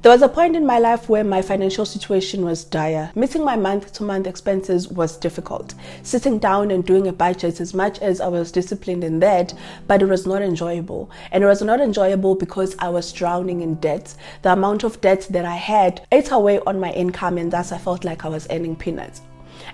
There was a point in my life where my financial situation was dire. Meeting my month-to-month expenses was difficult. Sitting down and doing a budget, as much as I was disciplined in that, but it was not enjoyable. And it was not enjoyable because I was drowning in debt. The amount of debt that I had ate away on my income, and thus I felt like I was earning peanuts.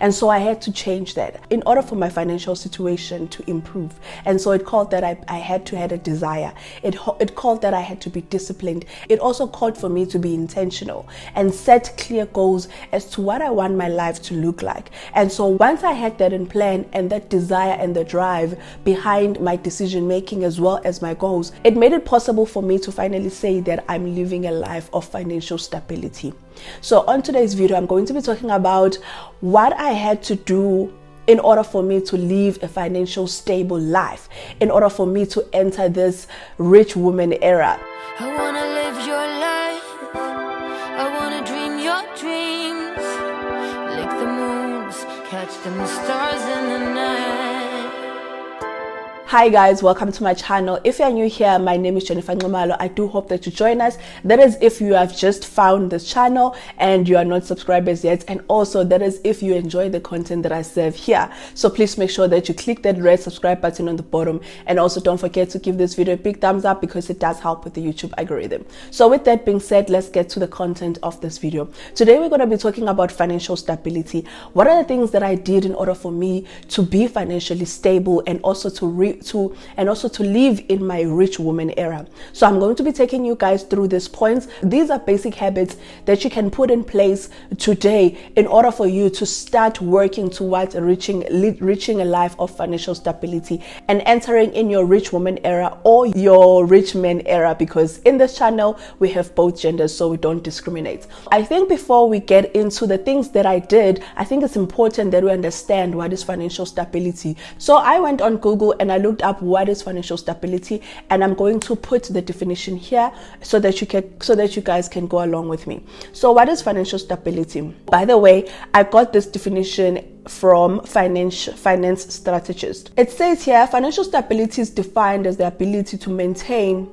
And so I had to change that in order for my financial situation to improve. And so it called that I had to have a desire. It called that I had to be disciplined. It also called for me to be intentional and set clear goals as to what I want my life to look like. And so once I had that in plan and that desire and the drive behind my decision making as well as my goals, it made it possible for me to finally say that I'm living a life of financial stability. So on today's video, I'm going to be talking about what I had to do in order for me to live a financial stable life, in order for me to enter this rich woman era. I wanna live your life, I wanna dream your dreams, lick the moons, catch them stars in the night. Hi guys, welcome to my channel. If you're new here, my name is Jennifer Nxumalo. I do hope that you join us. That is if you have just found this channel and you are not subscribers yet, and also that is if you enjoy the content that I serve here. So please make sure that you click that red subscribe button on the bottom, and also don't forget to give this video a big thumbs up because it does help with the YouTube algorithm. So with that being said, let's get to the content of this video. Today we're going to be talking about financial stability. What are the things that I did in order for me to be financially stable and also to live in my rich woman era? So I'm going to be taking you guys through these points. These are basic habits that you can put in place today in order for you to start working towards reaching a life of financial stability and entering in your rich woman era or your rich man era, because in this channel we have both genders, so we don't discriminate. I think before we get into the things that I did, I think it's important that we understand what is financial stability. So I went on Google and I looked up what is financial stability, and I'm going to put the definition here so that you guys can go along with me. So what is financial stability? By the way, I got this definition from finance strategist. It says here, financial stability is defined as the ability to maintain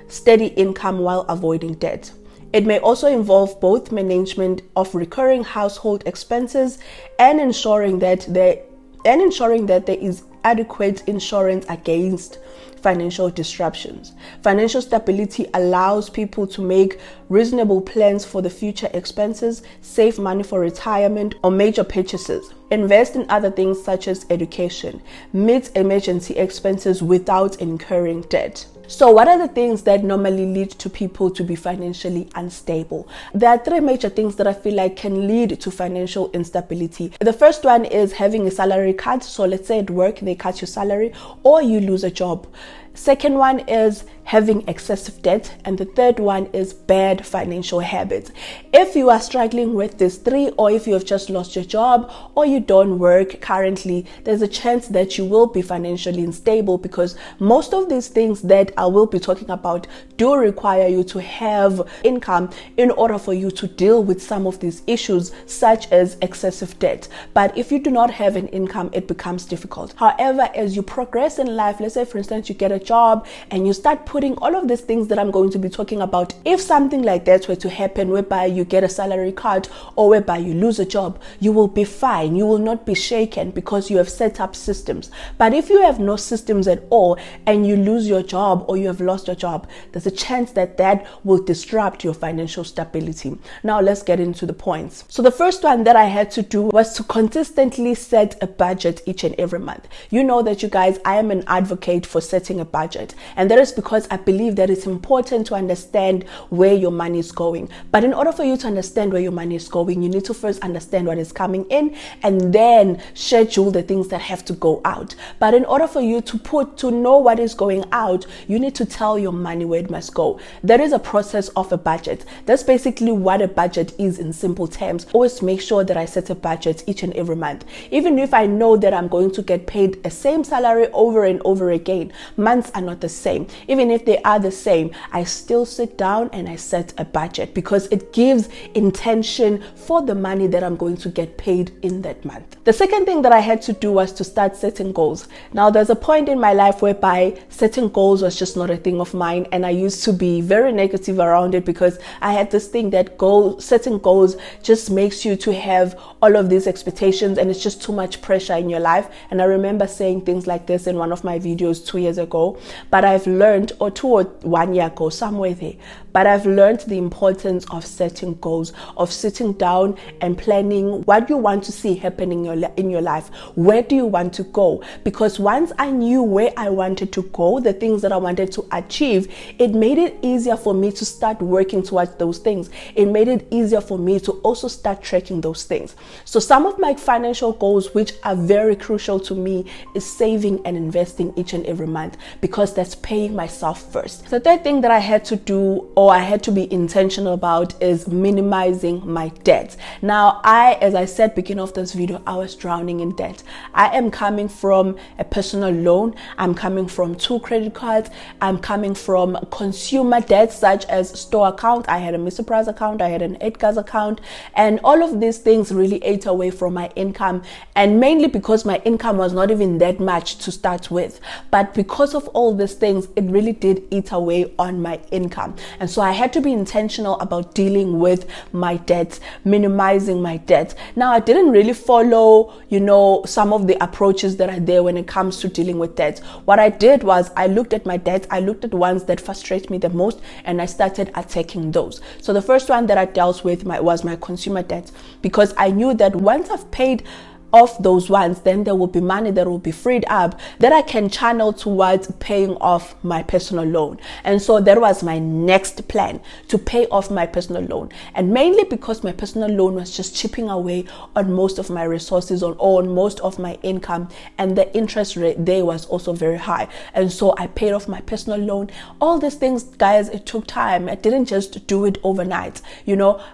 steady income while avoiding debt. It may also involve both management of recurring household expenses and ensuring that there is adequate insurance against financial disruptions. Financial stability allows people to make reasonable plans for the future expenses, save money for retirement or major purchases, invest in other things such as education, meet emergency expenses without incurring debt. So what are the things that normally lead to people to be financially unstable? There are three major things that I feel like can lead to financial instability. The first one is having a salary cut. So let's say at work they cut your salary or you lose a job. Second one is having excessive debt, and the third one is bad financial habits. If you are struggling with these three, or if you have just lost your job or you don't work currently, there's a chance that you will be financially unstable, because most of these things that I will be talking about do require you to have income in order for you to deal with some of these issues, such as excessive debt. But if you do not have an income, it becomes difficult. However, as you progress in life, let's say for instance you get a job and you start putting all of these things that I'm going to be talking about, if something like that were to happen whereby you get a salary cut or whereby you lose a job, you will be fine. You will not be shaken because you have set up systems. But if you have no systems at all and you lose your job or you have lost your job, there's a chance that that will disrupt your financial stability. Now let's get into the points. So the first one that I had to do was to consistently set a budget each and every month. You know that, you guys, I am an advocate for setting a budget, and that is because I believe that it's important to understand where your money is going. But in order for you to understand where your money is going, you need to first understand what is coming in and then schedule the things that have to go out. But in order for you to know what is going out, you need to tell your money where it must go. There is a process of a budget. That's basically what a budget is in simple terms. Always make sure that I set a budget each and every month. Even if I know that I'm going to get paid a same salary over and over again, month months are not the same. Even if they are the same, I still sit down and I set a budget because it gives intention for the money that I'm going to get paid in that month. The second thing that I had to do was to start setting goals. Now, there's a point in my life whereby setting goals was just not a thing of mine, and I used to be very negative around it because I had this thing that setting goals just makes you to have all of these expectations, and it's just too much pressure in your life. And I remember saying things like this in one of my videos 2 years ago, but I've learned, or 2 or 1 year ago, somewhere there, but I've learned the importance of setting goals, of sitting down and planning what you want to see happening in your life. Where do you want to go? Because once I knew where I wanted to go, the things that I wanted to achieve, it made it easier for me to start working towards those things. It made it easier for me to also start tracking those things. So some of my financial goals, which are very crucial to me, is saving and investing each and every month, because that's paying myself first. The third thing that I had to do, or I had to be intentional about, is minimizing my debt. Now, as I said beginning of this video, I was drowning in debt. I am coming from a personal loan. I'm coming from 2 credit cards. I'm coming from consumer debt such as store account. I had a Mr. Price account. I had an Edgar's account, and all of these things really ate away from my income, and mainly because my income was not even that much to start with. But because of all these things, it really did eat away on my income. And so I had to be intentional about dealing with my debt, minimizing my debt. Now, I didn't really follow, some of the approaches that are there when it comes to dealing with debt. What I did was I looked at my debt, I looked at ones that frustrate me the most, and I started attacking those. So the first one that I dealt with was my consumer debt, because I knew that once I've paid off those ones, then there will be money that will be freed up that I can channel towards paying off my personal loan. And so that was my next plan, to pay off my personal loan. And mainly because my personal loan was just chipping away on most of my resources, on most of my income, and the interest rate there was also very high. And so I paid off my personal loan. All these things, guys, it took time. I didn't just do it overnight.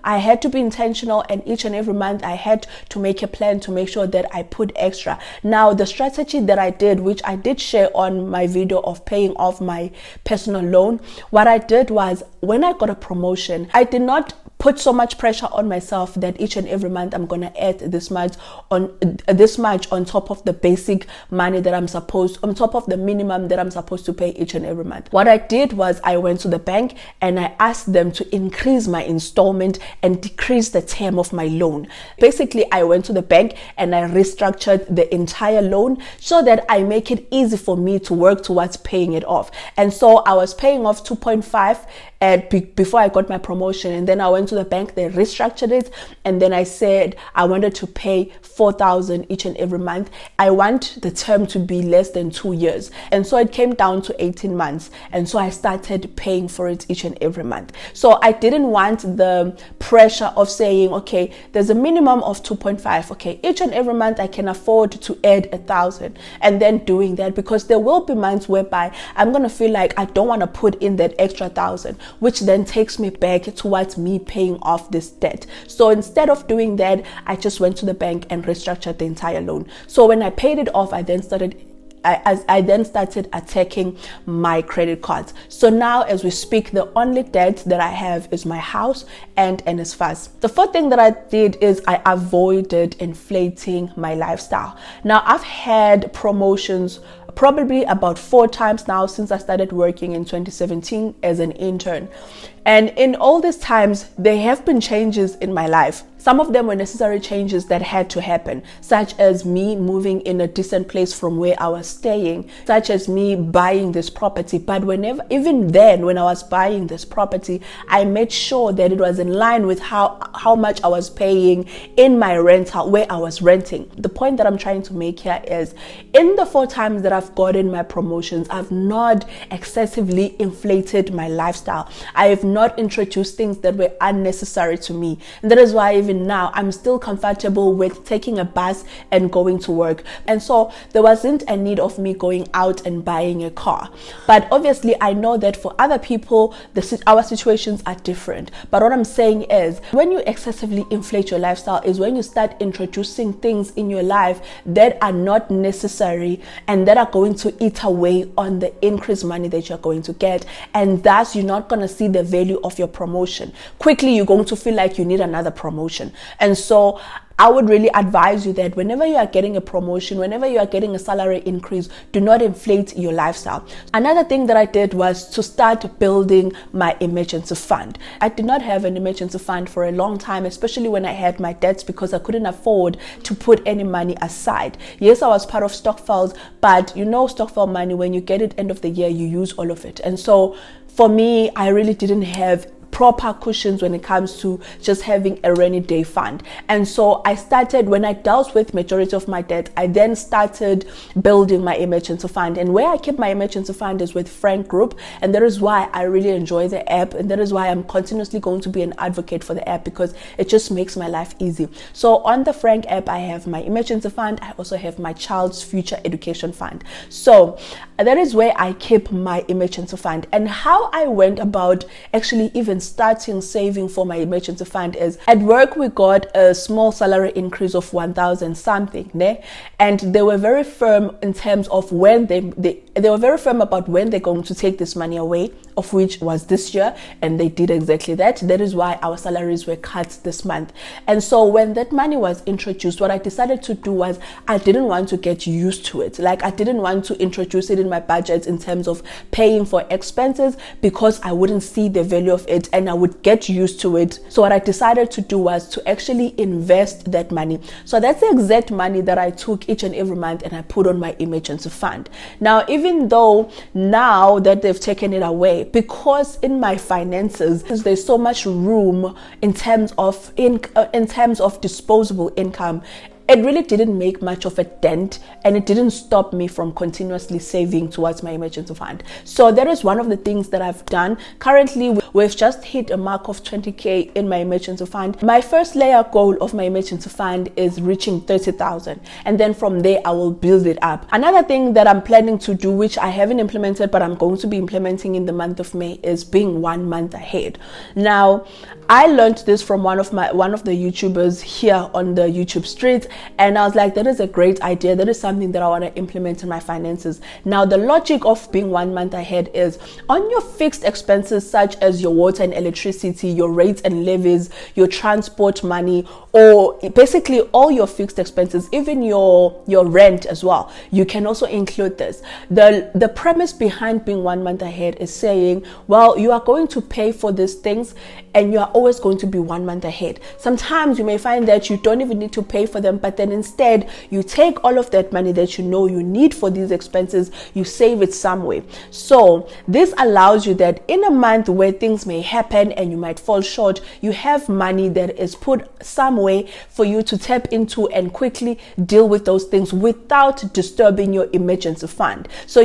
I had to be intentional, and each and every month I had to make a plan to make sure that I put extra. Now, the strategy that I did, which I did share on my video of paying off my personal loan, what I did was, when I got a promotion, I did not put so much pressure on myself that each and every month I'm gonna add this much on top of the basic money that on top of the minimum that I'm supposed to pay each and every month. What I did was I went to the bank and I asked them to increase my installment and decrease the term of my loan. Basically, I went to the bank and I restructured the entire loan so that I make it easy for me to work towards paying it off. And so I was paying off 2.5 before I got my promotion, and then I went to the bank, they restructured it, and then I said I wanted to pay 4,000 each and every month. I want the term to be less than 2 years, and so it came down to 18 months, and so I started paying for it each and every month. So I didn't want the pressure of saying, okay, there's a minimum of 2.5, okay, each and every month I can afford to add 1,000, and then doing that, because there will be months whereby I'm gonna feel like I don't want to put in that extra 1,000, which then takes me back towards me paying off this debt. So instead of doing that, I just went to the bank and restructured the entire loan. So when I paid it off, I then started attacking my credit cards. So now, as we speak, the only debt that I have is my house and NSFAS. The fourth thing that I did is I avoided inflating my lifestyle. Now, I've had promotions probably about 4 times now since I started working in 2017 as an intern. And in all these times, there have been changes in my life. Some of them were necessary changes that had to happen, such as me moving in a decent place from where I was staying, such as me buying this property. But even then, when I was buying this property, I made sure that it was in line with how much I was paying in my rental, where I was renting. The point that I'm trying to make here is, in the 4 times that I've gotten my promotions, I've not excessively inflated my lifestyle. I have not introduced things that were unnecessary to me. And that is why even even now, I'm still comfortable with taking a bus and going to work. And so there wasn't a need of me going out and buying a car. But obviously I know that for other people, our situations are different. But what I'm saying is, when you excessively inflate your lifestyle is when you start introducing things in your life that are not necessary and that are going to eat away on the increased money that you're going to get, and thus you're not going to see the value of your promotion. Quickly you're going to feel like you need another promotion. And so I would really advise you that whenever you are getting a promotion, whenever you are getting a salary increase, do not inflate your lifestyle. Another thing that I did was to start building my emergency fund. I did not have an emergency fund for a long time, especially when I had my debts, because I couldn't afford to put any money aside. Yes, I was part of Stockfels, but you know, Stockfel money, when you get it end of the year, you use all of it. And so for me, I really didn't have proper cushions when it comes to just having a rainy day fund. And so I started, when I dealt with majority of my debt, I then started building my emergency fund. And where I keep my emergency fund is with Frank Group, and that is why I really enjoy the app, and that is why I'm continuously going to be an advocate for the app, because it just makes my life easy. So on the Frank app, I have my emergency fund. I also have my child's future education fund. So that is where I keep my emergency fund. And how I went about actually even starting saving for my emergency fund is, at work we got a small salary increase of 1,000 something, né? And they were very firm in terms of when they were very firm about when they're going to take this money away, of which was this year, and they did exactly that. That is why our salaries were cut this month. And so when that money was introduced, what I decided to do was, I didn't want to get used to it. Like, I didn't want to introduce it in my budget in terms of paying for expenses, because I wouldn't see the value of it and I would get used to it. So what I decided to do was to actually invest that money. So that's the exact money that I took each and every month and I put on my emergency fund. Now, even though now that they've taken it away, because in my finances there's so much room in terms of disposable income, it really didn't make much of a dent, and it didn't stop me from continuously saving towards my emergency fund. So that is one of the things that I've done. Currently, we've just hit a mark of 20K in my emergency fund. My first layer goal of my emergency fund is reaching 30,000, and then from there I will build it up. Another thing that I'm planning to do, which I haven't implemented but I'm going to be implementing in the month of May, is being 1 month ahead. Now, I learned this from one of the YouTubers here on the YouTube streets, and I was like, that is a great idea. That is something that I want to implement in my finances. Now, the logic of being 1 month ahead is, on your fixed expenses such as your water and electricity, your rates and levies, your transport money, or basically all your fixed expenses, even your rent as well, you can also include this. The premise behind being 1 month ahead is saying, well, you are going to pay for these things and you are always going to be 1 month ahead. Sometimes you may find that you don't even need to pay for them, but then instead you take all of that money that you know you need for these expenses, you save it some way. So this allows you that in a month where things may happen and you might fall short, you have money that is put some way for you to tap into and quickly deal with those things without disturbing your emergency fund. So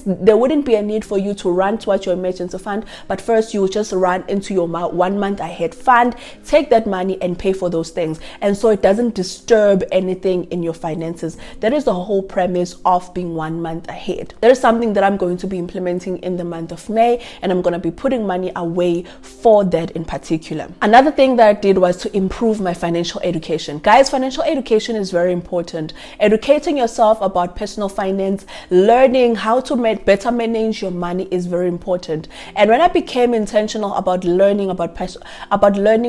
there wouldn't be a need for you to run towards your emergency fund, but first you will just run into your 1 month ahead fund, take that money and pay for those things, and so it doesn't disturb anything in your finances. That is the whole premise of being 1 month ahead. That is something that I'm going to be implementing in the month of May, and I'm going to be putting money away for that in particular. Another thing that I did was to improve my financial education. Guys, financial education is very important. Educating yourself about personal finance, learning how to better manage your money is very important. And when I became intentional about learning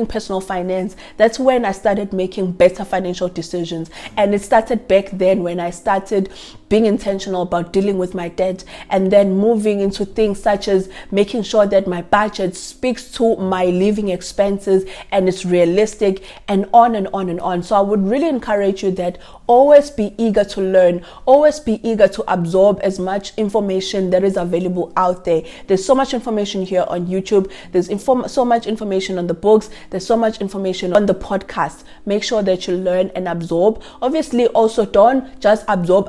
personal finance, that's when I started making better financial decisions. And it started back then when I started being intentional about dealing with my debt, and then moving into things such as making sure that my budget speaks to my living expenses and it's realistic, and on and on and on. So I would really encourage you that always be eager to learn, always be eager to absorb as much information that is available out there. There's so much information here on YouTube. There's so much information information on the books, there's so much information on the podcast. Make sure that you learn and absorb. Obviously, also don't just absorb,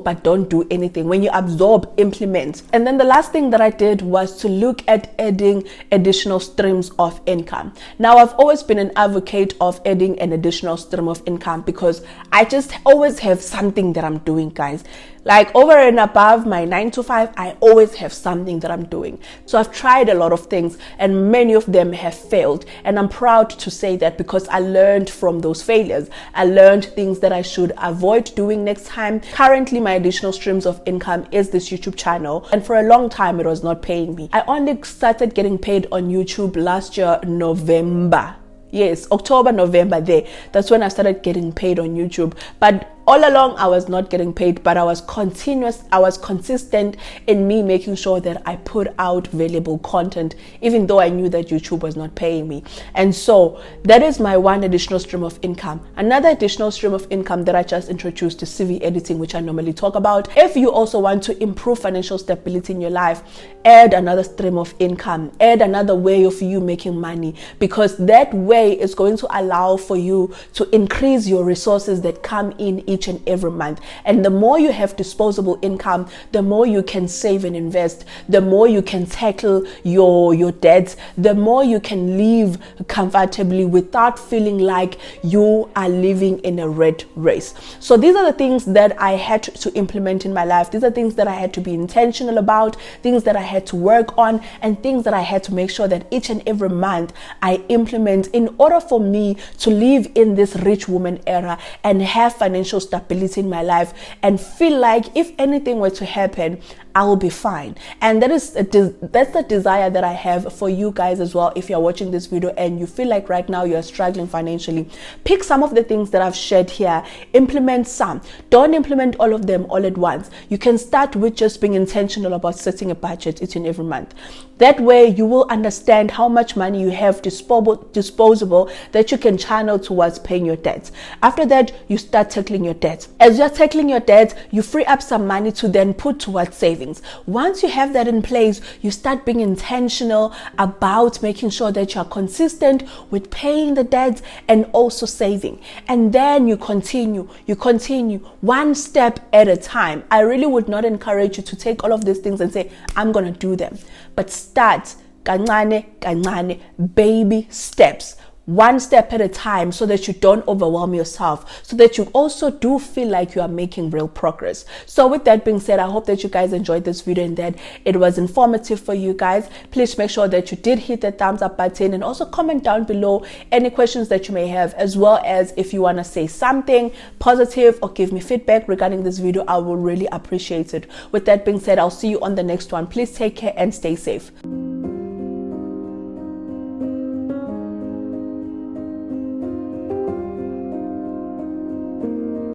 but don't do anything. When you absorb, implement. And then the last thing that I did was to look at adding additional streams of income. Now, I've always been an advocate of adding an additional stream of income because I just always have something that I'm doing, guys. Like over and above my 9 to 5, I always have something that I'm doing. So I've tried a lot of things and many of them have failed. And I'm proud to say that because I learned from those failures. I learned things that I should avoid doing next time. Currently, my additional streams of income is this YouTube channel. And for a long time, it was not paying me. I only started getting paid on YouTube last year, November. Yes, October, November there. That's when I started getting paid on YouTube. But all along, I was not getting paid, but I was consistent in me making sure that I put out valuable content, even though I knew that YouTube was not paying me. And so that is my one additional stream of income. Another additional stream of income that I just introduced is CV editing, which I normally talk about. If you also want to improve financial stability in your life, add another stream of income, add another way of you making money, because that way is going to allow for you to increase your resources that come in each and every month. And the more you have disposable income, the more you can save and invest, the more you can tackle your debts, the more you can live comfortably without feeling like you are living in a rat race. So these are the things that I had to implement in my life. These are things that I had to be intentional about, things that I had to work on, and things that I had to make sure that each and every month I implement in order for me to live in this rich woman era and have financial stability in my life and feel like if anything were to happen, I will be fine. And that's the desire that I have for you guys as well. If you're watching this video and you feel like right now you're struggling financially, pick some of the things that I've shared here, implement some. Don't implement all of them all at once. You can start with just being intentional about setting a budget each and every month. That way you will understand how much money you have disposable that you can channel towards paying your debts. After that, you start tackling your debts. As you're tackling your debts, you free up some money to then put towards savings. Once you have that in place, you start being intentional about making sure that you're consistent with paying the debts and also saving. And then you continue one step at a time. I really would not encourage you to take all of these things and say, I'm going to do them. But start kancane, baby steps. One step at a time, so that you don't overwhelm yourself, so that you also do feel like you are making real progress. So with that being said, I hope that you guys enjoyed this video and that it was informative for you guys. Please make sure that you did hit the thumbs up button and also comment down below any questions that you may have, as well as if you want to say something positive or give me feedback regarding this video. I will really appreciate it. With that being said, I'll see you on the next one. Please take care and stay safe.